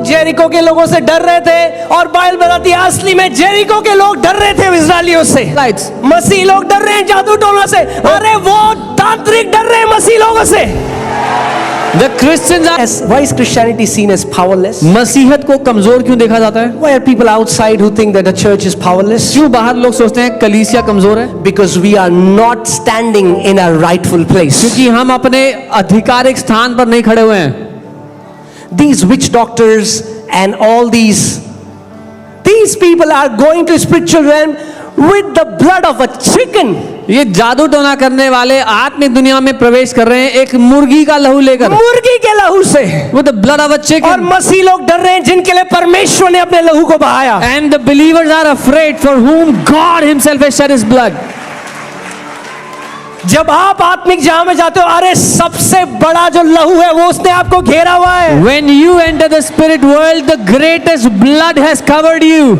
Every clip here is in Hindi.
लोग जेरिको के लोगों से डर रहे थे और बाइबल बताती है असली में जेरिको के लोग डर रहे थे इस्राएलियों से। मसीह लोग डर रहे हैं जादू टोना से, अरे वो तांत्रिक डर रहे हैं मसीह लोगों से। The Christians are. Why is Christianity seen as powerless? मसीहत को कमजोर क्यों देखा जाता है? Why are people outside who think that the church is powerless? क्यों बाहर लोग सोचते हैं कलीसिया कमजोर है? Because we are not standing in our rightful place. क्योंकि हम अपने आधिकारिक स्थान पर नहीं खड़े हुए हैं। These witch doctors and all these people are going to spiritual realm with the blood of a chicken. ये जादू टोना करने वाले आत्मिक दुनिया में प्रवेश कर रहे हैं एक मुर्गी का लहू लेकर, मुर्गी के लहू से, with the blood of a chicken. और मसीह लोग डर रहे हैं जिनके लिए परमेश्वर ने अपने लहू को बहाया। And the believers are afraid for whom God Himself has shed His blood. जब आप आत्मिक जहां में जाते हो, अरे सबसे बड़ा जो लहू है वो उसने आपको घेरा हुआ है। When you enter the spirit world, the greatest blood has covered you.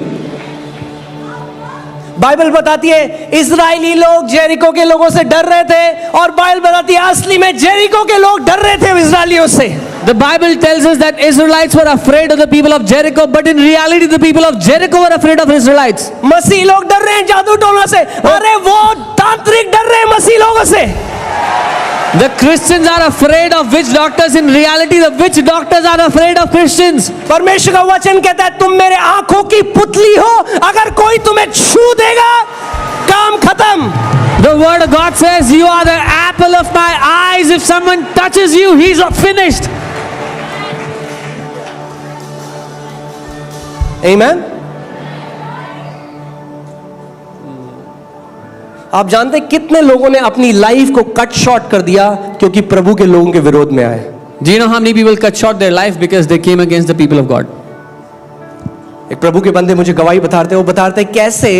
Bible बताती है इजरायली लोग जेरिको के लोगों से डर रहे थे और बाइबल बताती है असली में जेरिको के लोग डर रहे थे इजरायलियों से। The Bible tells us that Israelites were afraid of the people of Jericho, but in reality the people of Jericho were afraid of Israelites. मसीह लोग डर रहे हैं जादू टोना से, अरे वो तांत्रिक डर रहे हैं मसीह लोगों से। The Christians are afraid of witch doctors. In reality, the witch doctors are afraid of Christians. परमेश्वर का वचन कहता है तुम मेरे आंखों की पुतली हो, अगर कोई तुम्हें छू देगा काम खत्म। The word of God says you are the apple of my eyes. If someone touches you, he's finished. Amen. आप जानते हैं कितने लोगों ने अपनी लाइफ को कट शॉर्ट कर दिया क्योंकि प्रभु के लोगों के विरोध में आए। Do you know how many people cut short their life because they came against the people of God? एक प्रभु के बंदे मुझे गवाही बताते, वो बताते कैसे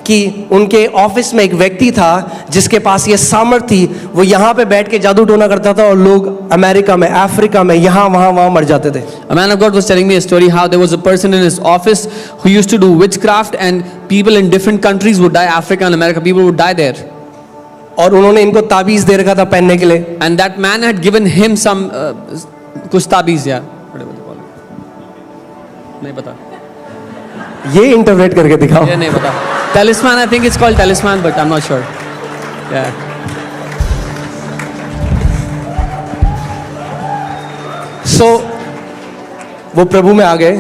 कि उनके ऑफिस में एक व्यक्ति था जिसके पास ये सामर्थ्य थी, वो यहाँ पे बैठ के जादू टोना करता था और लोग अमेरिका में, अफ्रीका में, यहाँ वहाँ मर जाते थे। A man of God was telling me a story how there was a person in his office who used to do witchcraft and people in different countries would die. Africa and America, people would die there. और उन्होंने इनको ताबीज दे रखा था पहनने के लिए। And that man had given him some कुछ ताबीज यार, नहीं पता, ये इंटरप्रेट करके दिखाओ। ये नहीं पता। Talisman, I think it's called talisman, but I'm not sure. Yeah. So वो प्रभु में आ गए।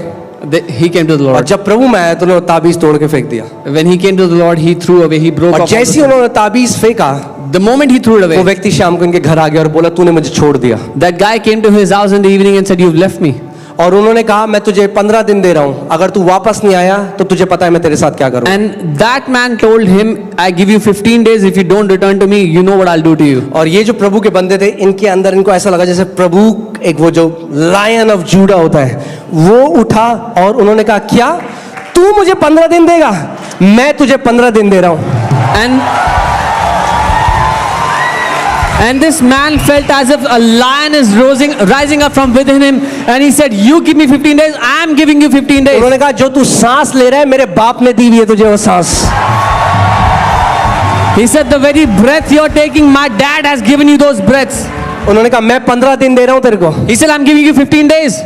He came to the और Lord. जब प्रभु में आया तो उन्होंने ताबीज तोड़ के फेंक दिया। When he came to the Lord, he threw away, he broke और off. जैसे ही उन्होंने ताबीज फेंका, The moment he threw it वो away, व्यक्ति शाम को इनके घर आ गया और बोला तूने मुझे छोड़ दिया। that guy came to his house in the evening and said, "You've left me." और उन्होंने कहा मैं तुझे 15 दिन दे रहा हूं, अगर तू वापस नहीं आया तो तुझे पता है मैं तेरे साथ क्या करूं। And that man told him, "I give you 15 days. If you don't return to me, you know what I'll do to you." और ये जो प्रभु के बंदे थे, इनके अंदर इनको ऐसा लगा जैसे प्रभु एक वो जो लायन ऑफ जूडा होता है वो उठा और उन्होंने कहा क्या तू मुझे 15 दिन देगा, मैं तुझे 15 दिन दे रहा हूं। And this man felt as if a lion is rising up from within him, and he said, "You give me 15 days. I am giving you 15 days." उन्होंने कहा जो तू सांस ले रहा है मेरे बाप ने दी हुई है तुझे वो सांस। He said, "The very breath you're taking, my dad has given you those breaths." उन्होंने कहा मैं 15 दिन दे रहा हूं तेरे को। He said, "I'm giving you 15 days."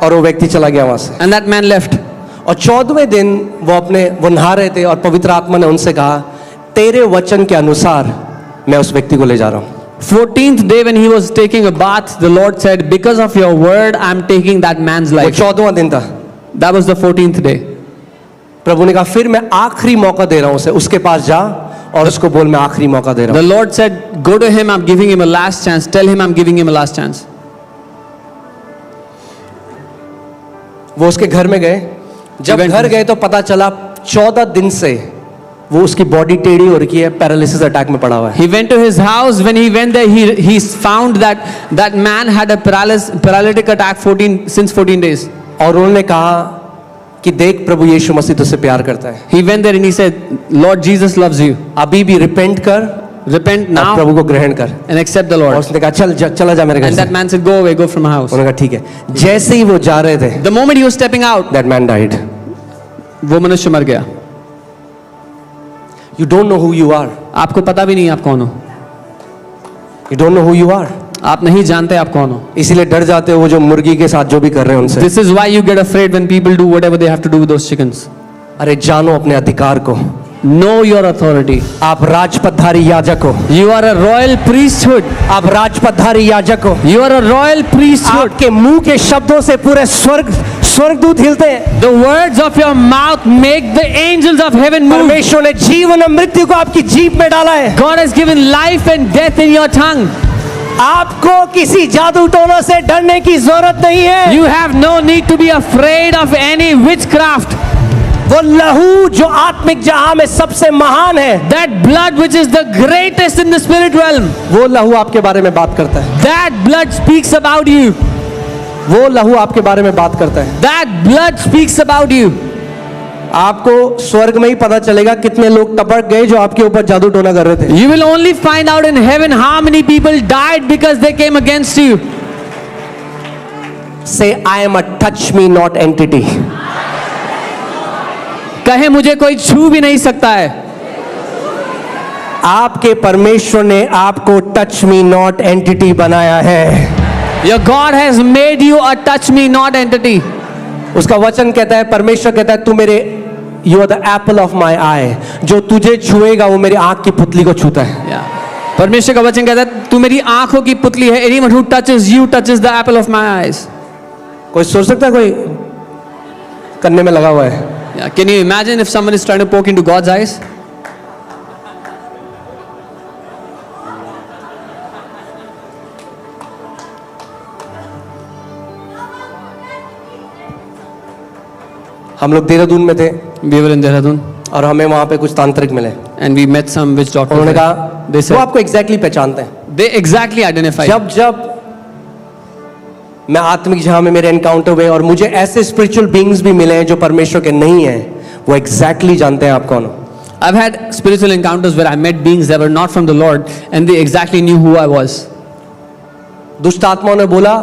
और वो व्यक्ति चला गया वहां से। And that man left. और 14वें दिन वो नहा रहे थे और पवित्र आत्मा ने उनसे कहा तेरे वचन के अनुसार मैं उस व्यक्ति को ले जा रहा हूं। 14th day when he was taking a bath, the Lord said, "Because of your word, I'm taking that man's वो life." 14वां दिन था। That was the 14th day. प्रभु ने कहा फिर मैं आखिरी मौका दे रहा हूं उसे, उसके पास जा और उसको बोल मैं आखिरी मौका दे रहा The हूं। Lord said, "Go to him, I'm giving him a last chance. Tell him I'm giving him a last chance." वो उसके घर में गए, जब घर गए तो पता चला 14 दिन से वो उसकी बॉडी टेढ़ी हो रखी है, पैरालिसिस अटैक में पड़ा हुआ है। He went to his house. When he went there, he found that man had a paralytic attack since 14 days. और उन्होंने कहा कि देख प्रभु यीशु मसीह तुझसे प्यार करता है। He went there and he said, "Lord Jesus loves you. अभी भी रिपेंट कर, Repent now प्रभु को ग्रहण कर। and accept the और Lord." उसने कहा चला जा मेरे घर And से। that man said, "Go away, go from my house." उन्होंने कहा ठीक है। जैसे ही वो जा रहे थे, The moment he was stepping out, that man died. वो मनुष्य मर गया। You don't know who you are. आपको पता भी नहीं आप कौन हो। You don't know who you are. आप नहीं जानते आप कौन हो. इसीलिए डर जाते हो वो जो मुर्गी के साथ जो भी कर रहे हैं उनसे. This is why you get afraid when people do whatever they have to do with those chickens. अरे जानो अपने अधिकार को. Know your authority. आप राजपथधारी याजक हो. You are a royal priesthood. आप राजपथधारी याजक हो. You are a royal priesthood. आपके मुंह के शब्दों से पूरे स्वर्गदूत हिलते हैं. The words of your mouth make the angels of heaven move. परमेश्वर ने जीवन और मृत्यु को आपकी जीभ में डाला है. God has given life and death in your tongue. आपको किसी जादू टोना से डरने की जरूरत नहीं है. You have no need to be afraid of any witchcraft. वो लहू जो आत्मिक जहां में सबसे महान है, That blood which is the greatest in the spirit realm. वो लहू आपके बारे में बात करता है. That blood speaks about you. वो लहू आपके बारे में बात करता है. That blood speaks about you. आपको स्वर्ग में ही पता चलेगा कितने लोग टपक गए जो आपके ऊपर जादू टोना कर रहे थे. You will only find out in heaven how many people died because they came against you. Say, I am a touch me not entity. कहे मुझे कोई छू भी नहीं सकता है. आपके परमेश्वर ने आपको टच मी नॉट एंटिटी बनाया है. Your God has made you a touch me not entity. उसका वचन कहता है, परमेश्वर कहता है, तू मेरे you are the apple of my eye. जो तुझे छुएगा वो मेरी आंख की पुतली को छूता है. परमेश्वर का वचन कहता है तू मेरी आंखों की पुतली है. Anyone who touches you touches the apple of my eyes. कोई सोच सकता है कोई करने में लगा हुआ है. Can you imagine if someone is trying to poke into God's eyes? हम लोग देहरादून में थे We were in Dehradun और हमें वहां पे कुछ तांत्रिक मिले. and we met some witch doctors. उन्होंने there. कहा They वो said आपको एग्जैक्टली पहचानते हैं. they exactly identify. जब मैं आत्मिक जहां में मेरे एनकाउंटर हुए और मुझे ऐसे स्पिरिचुअल बीइंग्स भी मिले हैं जो परमेश्वर के नहीं हैं, वो एग्जैक्टली जानते हैं आप कौन हो. I've had spiritual encounters where I met beings that were not from the Lord and they exactly knew who I was. दुष्ट आत्माओं ने बोला,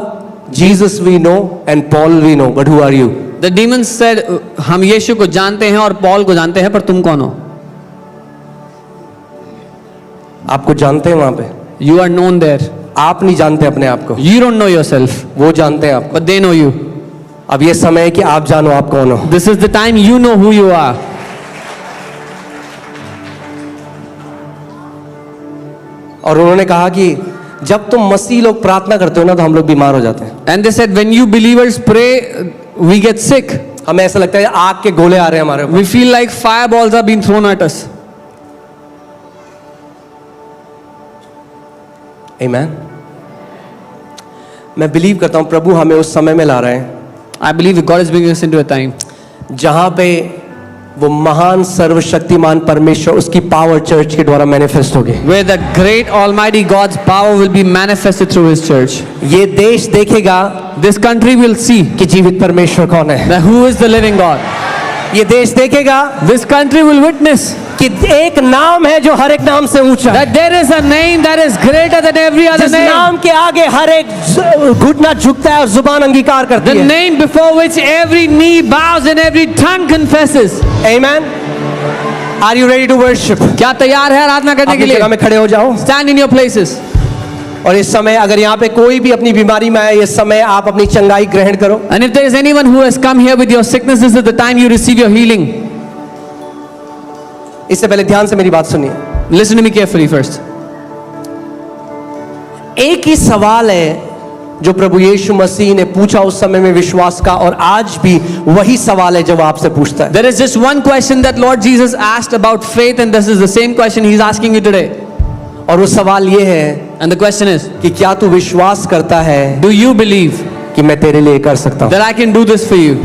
Jesus we know and Paul we know, but who are you. The demons said हम यीशु को जानते हैं और पॉल को जानते हैं पर तुम कौन हो. आपको जानते हैं वहां पे, You are known there. आप नहीं जानते अपने आप को. You don't know yourself वो जानते हैं आपको. but they know you. अब ये समय है कि आप जानो आप कौन हो. This is the time you know who you are. और उन्होंने कहा कि जब तुम मसीह लोग प्रार्थना करते हो ना तो हम लोग बीमार हो जाते हैं. And they said when you believers pray we get sick. हमें ऐसा लगता है आग के गोले आ रहे हैं हमारे ऊपर. We feel like fireballs are being thrown at us. Amen. मैं बिलीव करता हूं प्रभु हमें उस समय में ला रहे हैं I believe that God is bringing us into a time जहां पे वो महान सर्वशक्तिमान परमेश्वर उसकी पावर चर्च के द्वारा मैनिफेस्ट होगी. where the great almighty God's power will be manifested through his church. ये देश देखेगा This country will see कि जीवित परमेश्वर कौन है. that who is the living God. ये देश देखेगा This country will witness कि एक नाम है जो हर एक नाम से ऊंचा है. that there is a name that is greater than every other जिस name. नाम के आगे हर एक घुटना झुकता है और जुबान अंगीकार करती The है. name before which every knee bows and every tongue confesses. Amen. Are you ready to worship? क्या तैयार है आराधना करने के अपनी लिए? जगह में खड़े हो जाओ. Stand in your places. और इस समय अगर यहाँ पे कोई भी अपनी बीमारी में आए, इस समय आप अपनी चंगाई ग्रहण करो. And if there is anyone who has come here with your sickness, this is the time you receive your healing. इससे पहले ध्यान से मेरी बात सुनिए. Listen to me carefully first. एक ही सवाल है जो प्रभु यीशु मसीह ने पूछा उस समय में विश्वास का, और आज भी वही सवाल है जो वो आपसे पूछता है. There is just one question that Lord Jesus asked about faith, and this is the same question He's asking you today. और वो सवाल ये है And the question is, कि क्या तू विश्वास करता है do you believe कि मैं तेरे लिए कर सकता हूँ. that I can do this for you?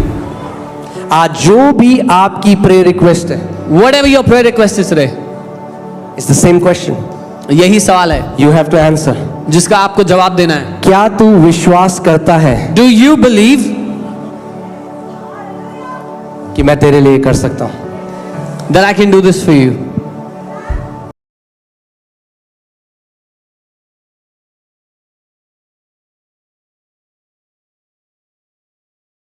आज जो भी आपकी प्रेयर रिक्वेस्ट है, Whatever your prayer request is today, it's the same question. यही सवाल है यू हैव टू आंसर. जिसका आपको जवाब देना है. क्या तू विश्वास करता है Do you believe कि मैं तेरे लिए कर सकता हूँ. that I can do this for you?